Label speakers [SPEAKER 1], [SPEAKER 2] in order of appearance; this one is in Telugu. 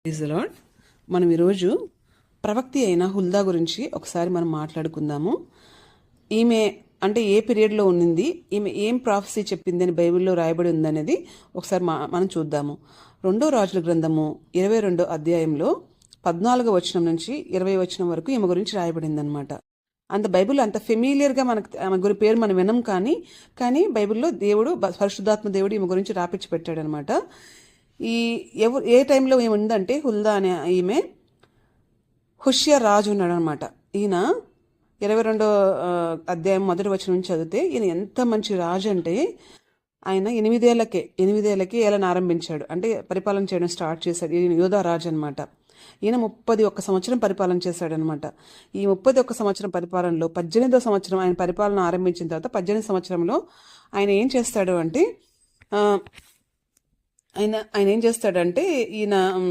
[SPEAKER 1] Praise the lord. మనం ఈరోజు ప్రవక్తి అయిన హుల్దా గురించి ఒకసారి మనం మాట్లాడుకుందాము. ఈమె అంటే ఏ పీరియడ్లో ఉన్నింది, ఈమె ఏం ప్రాఫెసీ చెప్పింది అని బైబిల్లో రాయబడి ఉందనేది ఒకసారి మనం చూద్దాము. 2 రాజుల గ్రంథము 22 అధ్యాయంలో 14వ వచనం నుంచి 20వ వచనం వరకు ఈమె గురించి రాయబడిందనమాట. అంత బైబిల్ అంత ఫెమిలియర్గా మనకు ఆమె గురి పేరు మనం వినం, కానీ బైబిల్లో దేవుడు పరిశుద్ధాత్మ దేవుడు ఈమె గురించి రాపిచ్చి పెట్టాడనమాట. ఏ టైంలో ఏమి ఉందంటే హుల్దా అనే ఈమె హుషియా రాజు ఉన్నాడు అనమాట. ఈయన 22వ అధ్యాయం 1వ వచనం నుంచి చదివితే ఈయన ఎంత మంచి రాజు అంటే ఆయన 8 ఏళ్ళకే ఏళ్ళని ఆరంభించాడు, అంటే పరిపాలన చేయడం స్టార్ట్ చేశాడు. ఈయన యోధా రాజు అనమాట. ఈయన 31 సంవత్సరం పరిపాలన చేశాడనమాట. ఈ 31 సంవత్సరం పరిపాలనలో 18వ సంవత్సరం ఆయన పరిపాలన ఆరంభించిన తర్వాత 18 సంవత్సరంలో ఆయన ఏం చేస్తాడు అంటే ఈయన ఏం చేస్తాడంటే ఈయన